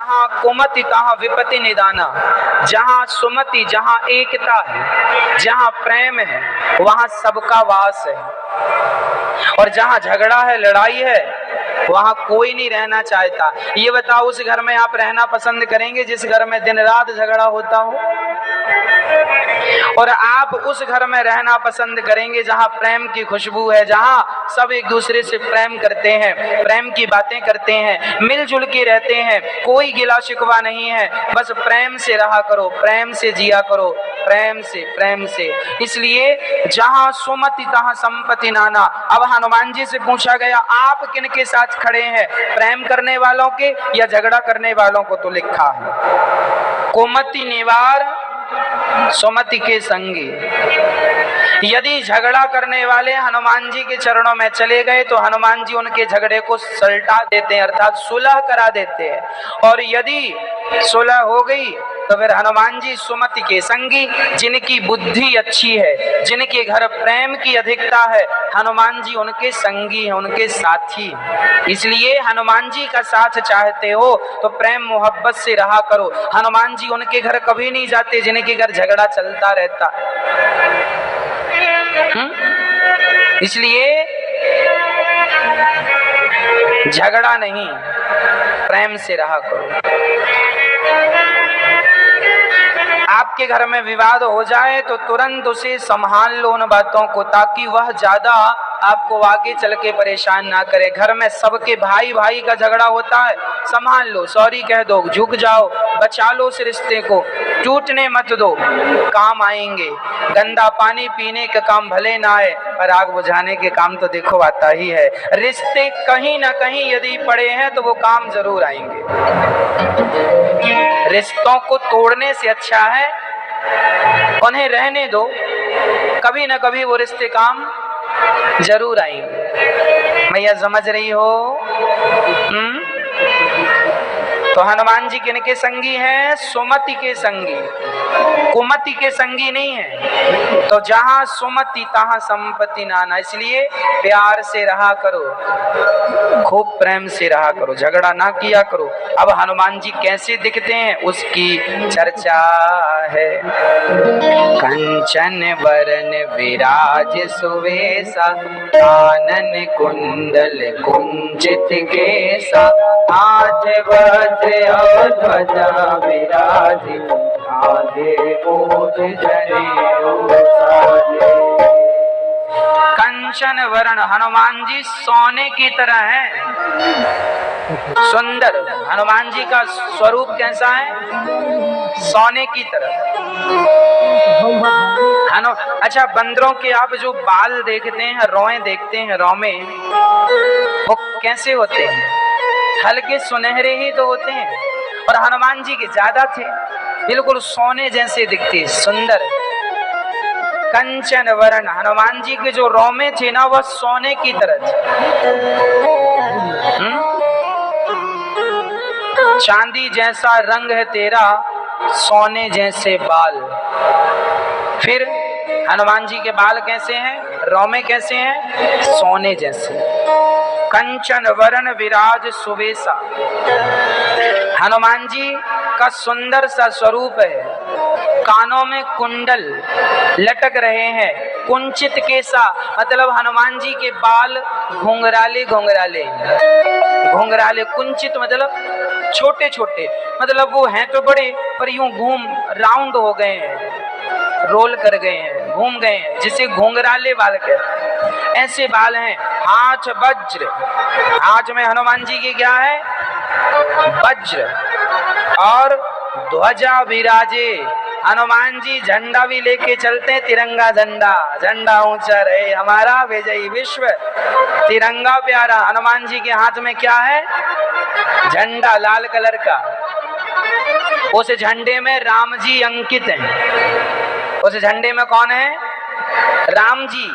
जहाँ कुमति तहाँ विपत्ति निदाना, जहाँ सुमति, जहाँ एकता है, जहाँ प्रेम है, वहाँ सबका वास है। और जहाँ झगड़ा है, लड़ाई है, वहाँ कोई नहीं रहना चाहता। ये बताओ, उस घर में आप रहना पसंद करेंगे जिस घर में दिन रात झगड़ा होता हो? और आप उस घर में रहना पसंद करेंगे जहाँ प्रेम की खुशबू है, जहाँ सब एक दूसरे से प्रेम करते हैं, प्रेम की बातें करते हैं, मिलजुल के रहते हैं, कोई गिला शिकवा नहीं है, बस प्रेम से रहा करो, प्रेम से जिया करो, प्रेम से, प्रेम से। इसलिए जहाँ सुमति तहाँ संपत्ति नाना। अब हनुमान जी से पूछा गया, आप किन के साथ खड़े हैं, प्रेम करने वालों के या झगड़ा करने वालों को? तो लिखा है, कुमति निवार सुमति के संगी। यदि झगड़ा करने वाले हनुमान जी के चरणों में चले गए तो हनुमान जी उनके झगड़े को सलटा देते हैं, अर्थात सुलह करा देते हैं। और यदि सुलह हो गई तो फिर हनुमान जी सुमति के संगी, जिनकी बुद्धि अच्छी है, जिनके घर प्रेम की अधिकता है, हनुमान जी उनके संगी हैं, उनके साथी। इसलिए हनुमान जी का साथ चाहते हो तो प्रेम मोहब्बत से रहा करो। हनुमान जी उनके घर कभी नहीं जाते जिनके घर झगड़ा चलता रहता। इसलिए झगड़ा नहीं, प्रेम से रहा करो। आपके घर में विवाद हो जाए तो तुरंत उसे संभाल लो उन बातों को, ताकि वह ज्यादा आपको आगे चल के परेशान ना करे। घर में सबके भाई भाई का झगड़ा होता है, संभाल लो, सॉरी कह दो, झुक जाओ, बचा लो उस रिश्ते को, टूटने मत दो, काम आएंगे। गंदा पानी पीने का काम भले ना आए पर आग बुझाने के काम तो देखो आता ही है। रिश्ते कहीं ना कहीं यदि पड़े हैं तो वो काम जरूर आएंगे। रिश्तों को तोड़ने से अच्छा है उन्हें रहने दो, कभी ना कभी वो रिश्ते काम जरूर आएंगे। मैया समझ रही हो? तो हनुमान जी किनके संगी हैं? सुमति के संगी, कुमति के संगी नहीं है। तो जहाँ सुमति तहाँ संपत्ति नाना। इसलिए प्यार से रहा करो, खूब प्रेम से रहा करो, झगड़ा ना किया करो। अब हनुमान जी कैसे दिखते हैं उसकी चर्चा है। कंचन वरन विराज सुवेशा, कानन कुंडल कुंचित केसा, आज वज्र और ध्वजा विराजी, आधे ओज जनेऊ साजे। कंचन वरण, हनुमान जी सोने की तरह हैं, सुंदर। हनुमान जी का स्वरूप कैसा है? सोने की तरह। अच्छा, बंदरों के आप जो बाल देखते हैं, रोएं देखते हैं, रोमे वो कैसे होते हैं? हल्के सुनहरे ही तो होते हैं। और हनुमान जी के ज्यादा थे, बिल्कुल सोने जैसे दिखते, सुंदर। कंचन वरण, हनुमान जी के जो रोमे थे ना, वह सोने की तरह थे। चांदी जैसा रंग है तेरा, सोने जैसे बाल। फिर हनुमान जी के बाल कैसे हैं? रोमे कैसे हैं? सोने जैसे। कंचन वरण विराज सुवेशा, हनुमान जी का सुंदर सा स्वरूप है। कानों में कुंडल लटक रहे हैं, कुंचित केसा, मतलब हनुमान जी के बाल घुंघराले घुंघराले, घुंघराले, कुंचित मतलब छोटे छोटे, मतलब वो हैं तो बड़े पर यूं घूम राउंड हो गए हैं, रोल कर गए हैं, घूम गए हैं, जिसे घुंघराले बाल कहते हैं। ऐसे बाल हैं। हाथ वज्र, हाथ में हनुमान जी की क्या है? वज्र। और ध्वजा विराजे, हनुमान जी झंडा भी लेके चलते हैं, तिरंगा झंडा। झंडा ऊंचा रहे हमारा विजयी विश्व, तिरंगा प्यारा। हनुमान जी के हाथ में क्या है? झंडा लाल कलर का। उस झंडे में राम जी अंकित हैं। उस झंडे में कौन है? राम जी।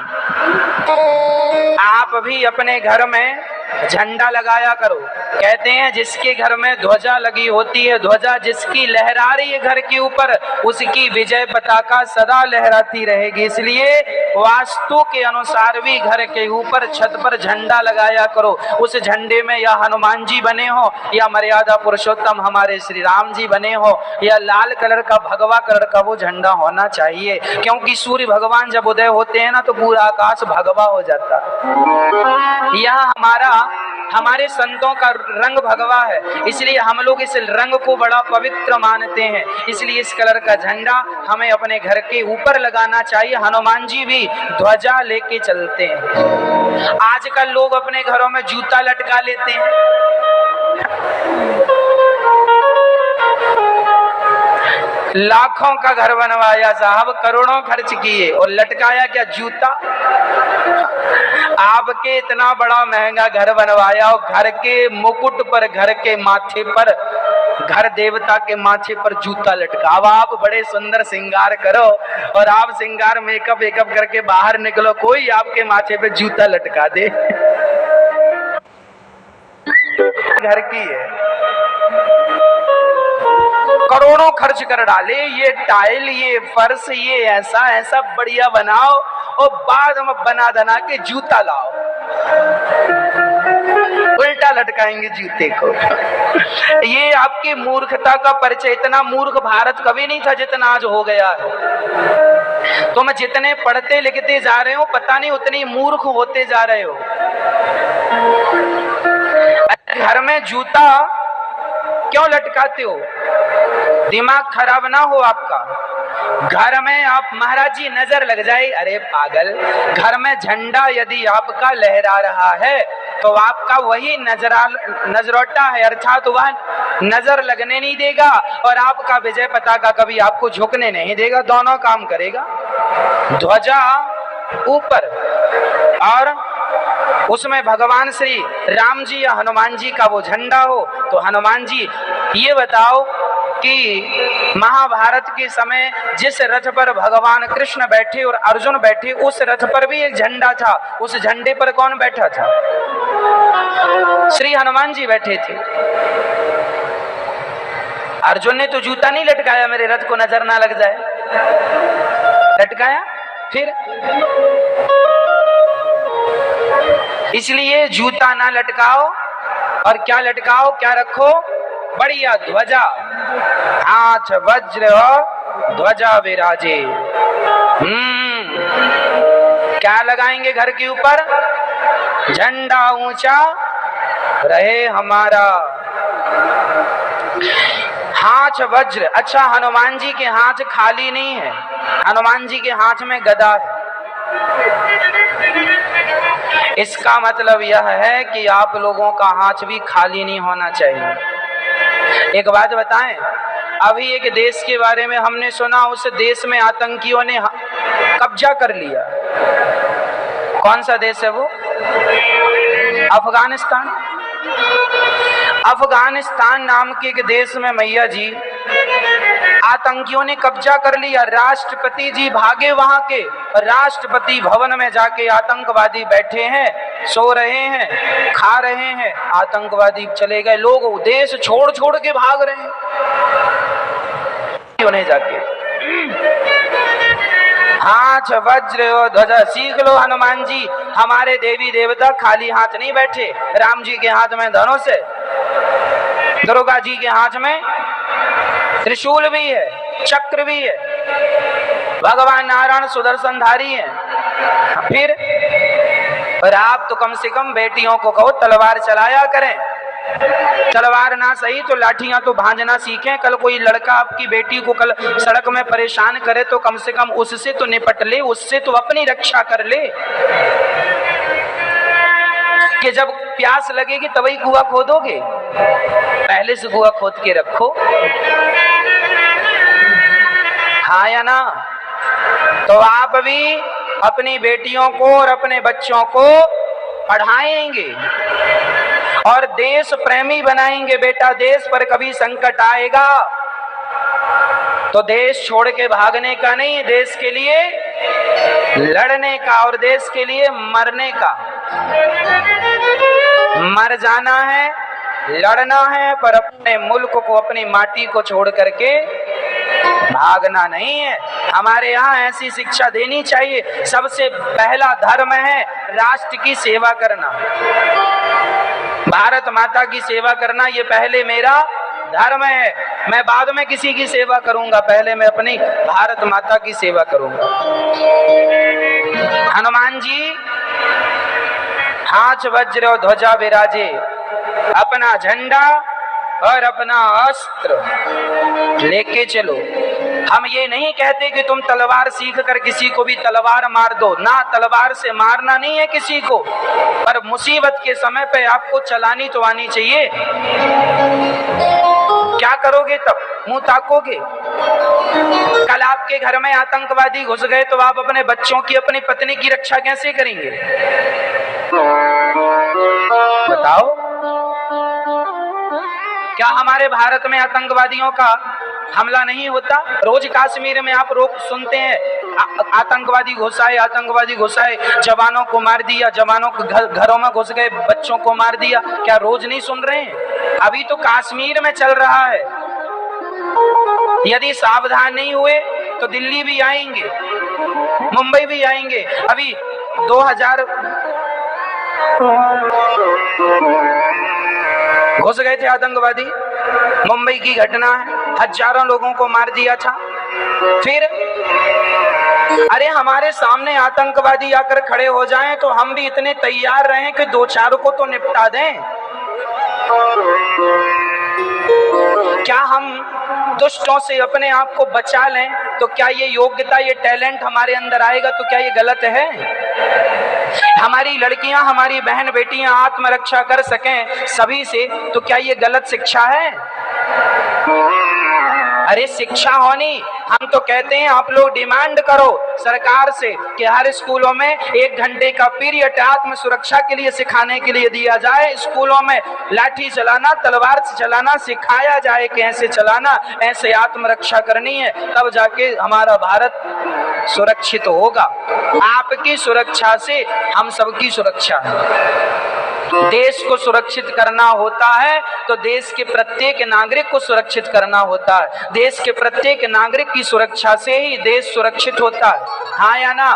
आप भी अपने घर में झंडा लगाया करो। कहते हैं जिसके घर में ध्वजा लगी होती है, ध्वजा जिसकी लहरा रही है घर के ऊपर, उसकी विजय पताका सदा लहराती रहेगी। इसलिए वास्तु के अनुसार भी घर के ऊपर छत पर झंडा लगाया करो। उस झंडे में या हनुमान जी बने हो, या मर्यादा पुरुषोत्तम हमारे श्री राम जी बने हो, या लाल कलर का भगवा कलर का वो झंडा होना चाहिए। क्योंकि सूर्य भगवान जब उदय होते हैं ना तो पूरा आकाश भगवा हो जाता है। यह हमारे संतों का रंग भगवा है, इसलिए हम लोग इस रंग को बड़ा पवित्र मानते हैं। इसलिए इस कलर का झंडा हमें अपने घर के ऊपर लगाना चाहिए। हनुमान जी भी ध्वजा लेके चलते हैं। आजकल लोग अपने घरों में जूता लटका लेते हैं। लाखों का घर बनवाया साहब, करोड़ों खर्च किए और लटकाया क्या? जूता। आपके इतना बड़ा महंगा घर बनवाया और घर के मुकुट पर, घर के माथे पर, घर देवता के माथे पर जूता लटका। अब आप बड़े सुंदर श्रृंगार करो और आप श्रृंगार मेकअप वेकअप करके बाहर निकलो, कोई आपके माथे पे जूता लटका दे। घर की है, करोड़ों खर्च कर डाले, ये टाइल, ये फर्श, ये ऐसा ऐसा बढ़िया बनाओ और बाद में बना धना के जूता लाओ, उल्टा लटकाएंगे जूते को। ये आपकी मूर्खता का परिचय। इतना मूर्ख भारत कभी नहीं था जितना आज हो गया है। तुम जितने पढ़ते लिखते जा रहे हो, पता नहीं उतनी मूर्ख होते जा रहे हो। घर में जूता क्यों लटकाते हो? दिमाग खराब ना हो आपका। घर में आप महाराज जी नजर लग जाए, अरे पागल, घर में झंडा यदि आपका लहरा रहा है तो आपका वही नजरोटा है, अर्थात वह नजर लगने नहीं देगा और आपका विजय पताका कभी आपको झुकने नहीं देगा। दोनों काम करेगा। ध्वजा ऊपर और उसमें भगवान श्री राम जी या हनुमान जी का वो झंडा हो। तो हनुमान जी, ये बताओ कि महाभारत के समय जिस रथ पर भगवान कृष्ण बैठे और अर्जुन बैठे, उस रथ पर भी एक झंडा था। उस झंडे पर कौन बैठा था? श्री हनुमान जी बैठे थे। अर्जुन ने तो जूता नहीं लटकाया मेरे रथ को नजर ना लग जाए, लटकाया फिर। इसलिए जूता ना लटकाओ और क्या लटकाओ, क्या रखो? बढ़िया ध्वजा, हाथ वज्र ध्वजा विराजे। क्या लगाएंगे घर के ऊपर? झंडा ऊंचा रहे हमारा। हाथ वज्र। अच्छा, हनुमान जी के हाथ खाली नहीं है, हनुमान जी के हाथ में गदा है। इसका मतलब यह है कि आप लोगों का हाथ भी खाली नहीं होना चाहिए। एक बात बताएं, अभी एक देश के बारे में हमने सुना, उस देश में आतंकियों ने कब्जा कर लिया। कौन सा देश है वो? अफगानिस्तान। अफगानिस्तान नाम के एक देश में मैया जी आतंकियों ने कब्जा कर लिया। राष्ट्रपति जी भागे वहां के, राष्ट्रपति भवन में जाके आतंकवादी बैठे हैं, सो रहे हैं, खा रहे हैं, आतंकवादी चले गए। लोग देश छोड़ छोड़ के भाग रहे हैं। उन्हें जाके हाथ वज्र और ध्वजा। सीख लो हनुमान जी, हमारे देवी देवता खाली हाथ नहीं बैठे। राम जी के हाथ में धनुष है, दुर्गा जी के हाथ में त्रिशूल भी है, चक्र भी है, भगवान नारायण सुदर्शनधारी है। फिर और आप तो कम से कम बेटियों को कहो तलवार चलाया करें। तलवार ना सही तो लाठियां तो भांजना सीखें। कल कोई लड़का आपकी बेटी को कल सड़क में परेशान करे तो कम से कम उससे तो निपट ले, उससे तो अपनी रक्षा कर ले। कि जब प्यास लगेगी तभी कुआं खोदोगे, पहले से कुआं खोद के रखो। हाँ या ना? तो आप भी अपनी बेटियों को और अपने बच्चों को पढ़ाएंगे और देश प्रेमी बनाएंगे। बेटा, देश पर कभी संकट आएगा तो देश छोड़ के भागने का नहीं, देश के लिए लड़ने का और देश के लिए मरने का। मर जाना है, लड़ना है, पर अपने मुल्क को, अपनी माटी को छोड़ करके भागना नहीं है। हमारे यहाँ ऐसी शिक्षा देनी चाहिए। सबसे पहला धर्म है राष्ट्र की सेवा करना, भारत माता की सेवा करना, ये पहले मेरा धर्म है। मैं बाद में किसी की सेवा करूंगा, पहले मैं अपनी भारत माता की सेवा करूंगा। हनुमान जी हाथ वज्र और ध्वजा विराजे, अपना झंडा और अपना अस्त्र लेके चलो। हम ये नहीं कहते कि तुम तलवार सीख कर किसी को भी तलवार मार दो, ना, तलवार से मारना नहीं है किसी को, पर मुसीबत के समय पे आपको चलानी तो आनी चाहिए। क्या करोगे तब? मुंह ताकोगे? कल आपके घर में आतंकवादी घुस गए तो आप अपने बच्चों की, अपनी पत्नी की रक्षा कैसे करेंगे? बताओ। क्या हमारे भारत में आतंकवादियों का हमला नहीं होता? रोज कश्मीर में आप रोक सुनते हैं आतंकवादी घुसाए, आतंकवादी घुसाए, जवानों को मार दिया, जवानों को घरों में घुस गए, बच्चों को मार दिया। क्या रोज नहीं सुन रहे हैं? अभी तो कश्मीर में चल रहा है। यदि सावधान नहीं हुए तो दिल्ली भी आएंगे, मुंबई भी आएंगे। अभी 2000 घुस गए थे आतंकवादी, मुंबई की घटना है, हजारों लोगों को मार दिया था। फिर अरे हमारे सामने आतंकवादी आकर खड़े हो जाएं तो हम भी इतने तैयार रहें कि 2-4 को तो निपटा दें। क्या हम दुष्टों से अपने आप को बचा लें तो क्या ये योग्यता, ये टैलेंट हमारे अंदर आएगा तो क्या ये गलत है? हमारी लड़कियां, हमारी बहन बेटियां आत्मरक्षा कर सकें सभी से तो क्या ये गलत शिक्षा है? अरे शिक्षा होनी, हम तो कहते हैं आप लोग डिमांड करो सरकार से कि हर स्कूलों में 1 घंटे का पीरियड आत्म सुरक्षा के लिए सिखाने के लिए दिया जाए। स्कूलों में लाठी चलाना, तलवार से चलाना सिखाया जाए कि ऐसे चलाना, ऐसे आत्मरक्षा करनी है, तब जाके हमारा भारत सुरक्षित होगा। आपकी सुरक्षा से हम सबकी सुरक्षा है। देश को सुरक्षित करना होता है तो देश के प्रत्येक नागरिक को सुरक्षित करना होता है। देश के प्रत्येक नागरिक की सुरक्षा से ही देश सुरक्षित होता है। हाँ या ना?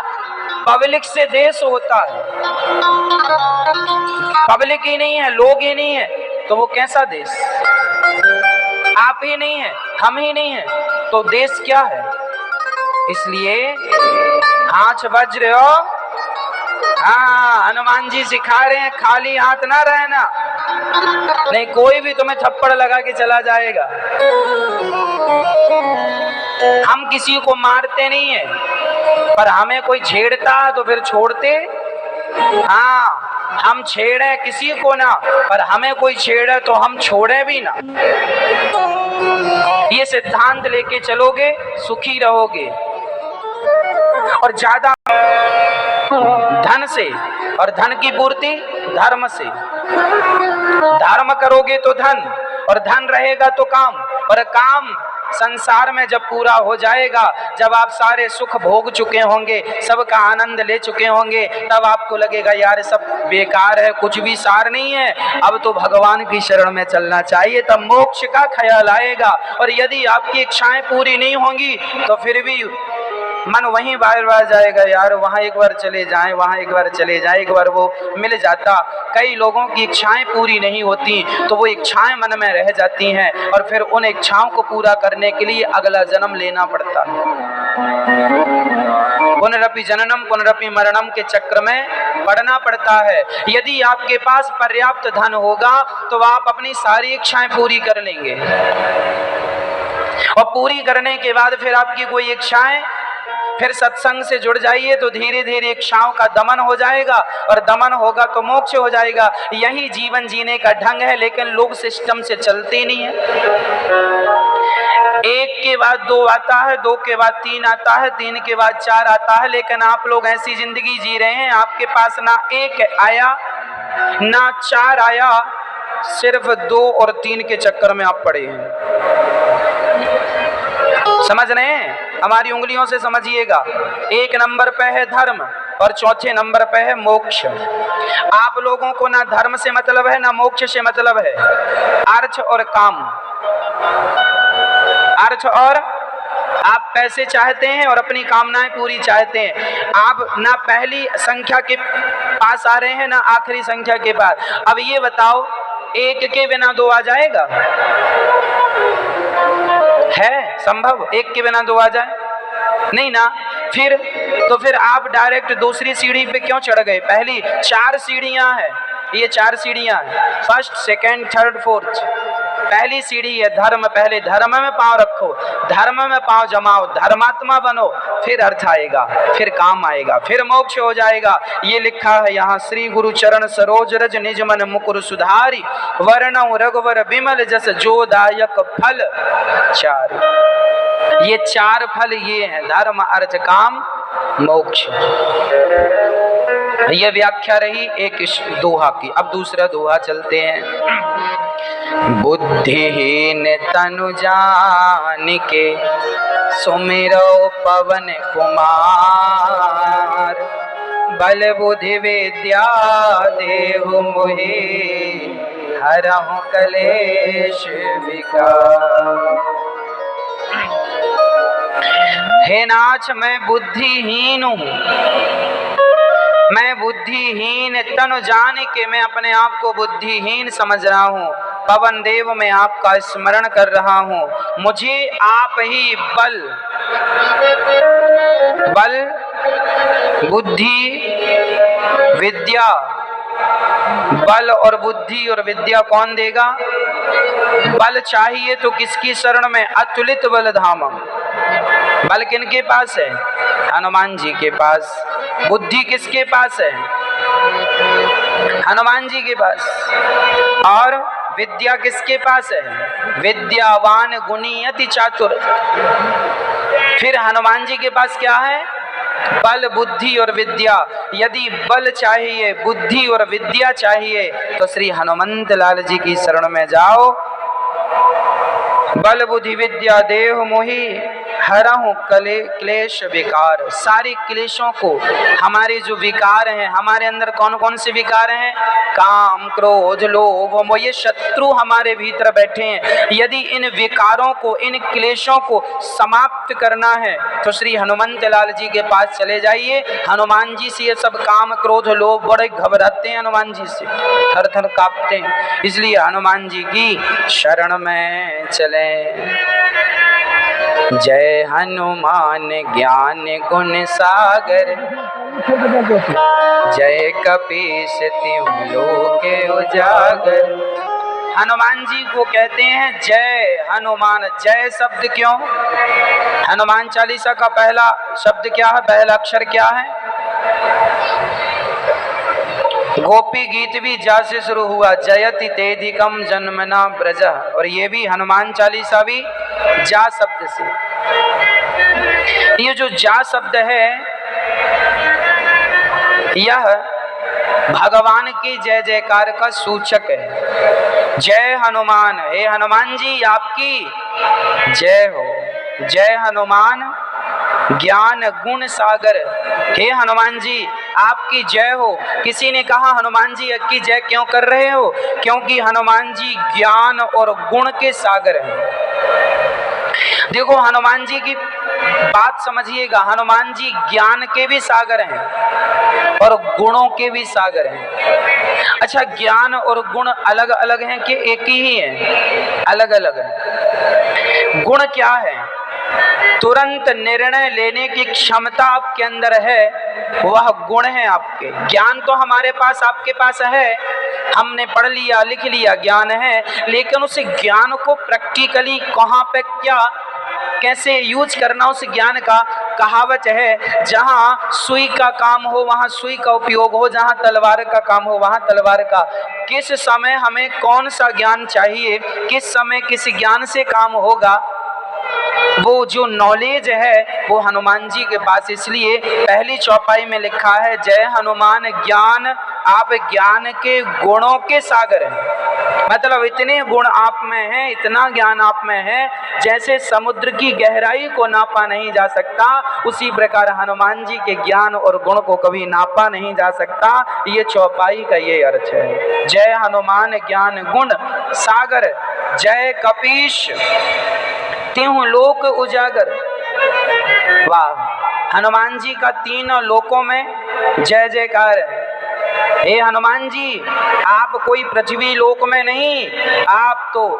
पब्लिक से देश होता है। पब्लिक ही नहीं है, लोग ही नहीं है तो वो कैसा देश? आप ही नहीं है, हम ही नहीं है तो देश क्या है? इसलिए हाथ वज्र, हाँ, हनुमान जी सिखा रहे हैं खाली हाथ ना रहना, नहीं कोई भी तुम्हें थप्पड़ लगा के चला जाएगा। हम किसी को मारते नहीं है, पर हमें कोई छेड़ता है तो फिर छोड़ते? हाँ, हम छेड़े किसी को ना, पर हमें कोई छेड़े तो हम छोड़े भी ना। ये सिद्धांत लेके चलोगे सुखी रहोगे। और ज्यादा धन से, और धन की पूर्ति धर्म से। धर्म करोगे तो धन, और धन रहेगा तो काम, और काम संसार में जब पूरा हो जाएगा, जब आप सारे सुख भोग चुके होंगे, सबका आनंद ले चुके होंगे, तब आपको लगेगा यार सब बेकार है, कुछ भी सार नहीं है, अब तो भगवान की शरण में चलना चाहिए। तब मोक्ष का ख्याल आएगा। और यदि आपकी इच्छाएं पूरी नहीं होंगी तो फिर भी मन वहीं बार बार जाएगा, यार वहाँ एक बार चले जाएं, वहाँ एक बार चले जाएं, एक बार वो मिल जाता। कई लोगों की इच्छाएं पूरी नहीं होती तो वो इच्छाएं मन में रह जाती हैं, और फिर उन इच्छाओं को पूरा करने के लिए अगला जन्म लेना पड़ता है। पुनरपि जननम पुनरपि मरणम के चक्र में पड़ना पड़ता है। यदि आपके पास पर्याप्त धन होगा तो आप अपनी सारी इच्छाएं पूरी कर लेंगे, और पूरी करने के बाद फिर आपकी कोई इच्छाएं, फिर सत्संग से जुड़ जाइए तो धीरे धीरे इच्छाओं का दमन हो जाएगा, और दमन होगा तो मोक्ष हो जाएगा। यही जीवन जीने का ढंग है, लेकिन लोग सिस्टम से चलते नहीं है। 1 के बाद 2 आता है, 2 के बाद 3 आता है, 3 के बाद 4 आता है, लेकिन आप लोग ऐसी जिंदगी जी रहे हैं आपके पास ना 1 आया ना 4 आया, सिर्फ 2 और 3 के चक्कर में आप पड़े हैं। समझ रहे हैं? हमारी उंगलियों से समझिएगा। 1 नंबर पे है धर्म, और चौथे नंबर पे है मोक्ष। आप लोगों को ना धर्म से मतलब है ना मोक्ष से मतलब है, अर्थ और काम। अर्थ और आप पैसे चाहते हैं और अपनी कामनाएं पूरी चाहते हैं। आप ना पहली संख्या के पास आ रहे हैं ना आखिरी संख्या के पास। अब ये बताओ, एक के बिना दो आ जाएगा? है संभव एक के बिना दो आ जाए? नहीं ना। फिर आप डायरेक्ट दूसरी सीढ़ी पे क्यों चढ़ गए? पहली 4 सीढ़ियां हैं, ये 4 सीढ़ियां हैं, फर्स्ट सेकंड थर्ड फोर्थ। पहली सीढ़ी है धर्म। पहले धर्म में पांव रखो, धर्म में पांव जमाओ, धर्मात्मा बनो, फिर अर्थ आएगा, फिर काम आएगा, फिर मोक्ष हो जाएगा। ये लिखा है यहाँ, श्री गुरु चरण सरोज रज निज मन मुकुर सुधारी, वर्णौ रघुवर बिमल जस जो दायक फल 4। ये 4 फल ये हैं, धर्म अर्थ काम मोक्ष। ये व्याख्या रही एक दोहा की। अब दूसरा दोहा चलते हैं। बुद्धिहीन तनु जानिके सुमिरो पवन कुमार, बल बुद्धि विद्या देहु मोहि, हरहु कलेश विकार। हे नाथ, मैं बुद्धिहीन हूँ, मैं बुद्धिहीन तनु जान के मैं अपने आप को बुद्धिहीन समझ रहा हूँ। पवन देव मैं आपका स्मरण कर रहा हूँ, मुझे आप ही बल बुद्धि विद्या, बल और बुद्धि और विद्या कौन देगा? बल चाहिए तो किसकी शरण में? अतुलित बल धामम। बल किनके पास है? हनुमान जी के पास। बुद्धि किसके पास है? हनुमान जी के पास। और विद्या किसके पास है? विद्यावान गुणी अति चातुर। फिर हनुमान जी के पास क्या है? बल बुद्धि और विद्या। यदि बल चाहिए, बुद्धि और विद्या चाहिए तो श्री हनुमंत लाल जी की शरण में जाओ। बल बुद्धि विद्या देहु मोहि, हरहु क्लेश विकार। सारे क्लेशों को, हमारे जो विकार हैं, हमारे अंदर कौन कौन से विकार हैं? काम क्रोध लोभ मोह, ये शत्रु हमारे भीतर बैठे हैं। यदि इन विकारों को, इन क्लेशों को समाप्त करना है तो श्री हनुमंत लाल जी के पास चले जाइए। हनुमान जी से ये सब काम क्रोध लोभ, बड़े घबराते हैं हनुमान जी से, थर थर कांपते हैं, इसलिए हनुमान जी की शरण में चले। जय हनुमान ज्ञान गुण सागर, जय कपीस तिहुँ लोके उजागर। हनुमान जी को कहते हैं जय हनुमान। जय शब्द क्यों? हनुमान चालीसा का पहला शब्द क्या है? पहला अक्षर क्या है? गोपी गीत भी जा से शुरू हुआ, जयति तेधिकम जन्मना ब्रज। और ये भी हनुमान चालीसा भी जा शब्द से। ये जो जा शब्द है, यह भगवान की जय जयकार का सूचक है। जय हनुमान, हे हनुमान जी आपकी जय हो। जय हनुमान ज्ञान गुण सागर, हे हनुमान जी आपकी जय हो। किसी ने कहा हनुमान जी की जय क्यों कर रहे हो? क्योंकि हनुमान जी ज्ञान और गुण के सागर हैं। देखो हनुमान जी की बात समझिएगा, हनुमान जी ज्ञान के भी सागर हैं और गुणों के भी सागर हैं। अच्छा, ज्ञान और गुण अलग अलग हैं कि एक ही हैं? अलग अलग हैं। गुण क्या है? तुरंत निर्णय लेने की क्षमता आपके अंदर है, वह गुण है आपके। ज्ञान तो हमारे पास, आपके पास है, हमने पढ़ लिया लिख लिया, ज्ञान है, लेकिन उस ज्ञान को प्रैक्टिकली कहाँ पे क्या कैसे यूज करना, उस ज्ञान का कहावत है, जहाँ सुई का काम हो वहाँ सुई का उपयोग हो, जहाँ तलवार का काम हो वहाँ तलवार का। किस समय हमें कौन सा ज्ञान चाहिए, किस समय किस ज्ञान से काम होगा, वो जो नॉलेज है वो हनुमान जी के पास। इसलिए पहली चौपाई में लिखा है जय हनुमान ज्ञान आप ज्ञान के गुणों के सागर हैं। मतलब इतने गुण आप में हैं, इतना ज्ञान आप में है, जैसे समुद्र की गहराई को नापा नहीं जा सकता, उसी प्रकार हनुमान जी के ज्ञान और गुण को कभी नापा नहीं जा सकता। ये चौपाई का ये अर्थ है। जय हनुमान ज्ञान गुण सागर, जय कपीश तिहुँ लोक उजागर। वाह, हनुमान जी का तीनों लोकों में जय जयकार है। हे हनुमान जी, आप कोई पृथ्वी लोक में नहीं, आप तो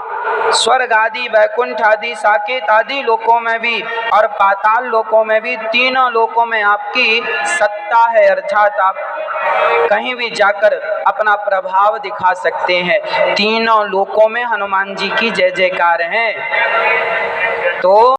स्वर्ग आदि, वैकुंठ आदि, साकेत आदि लोकों में भी और पाताल लोकों में भी, तीनों लोकों में आपकी सत्ता है। अर्थात आप कहीं भी जाकर अपना प्रभाव दिखा सकते हैं। तीनों लोकों में हनुमान जी की जय जयकार है। तो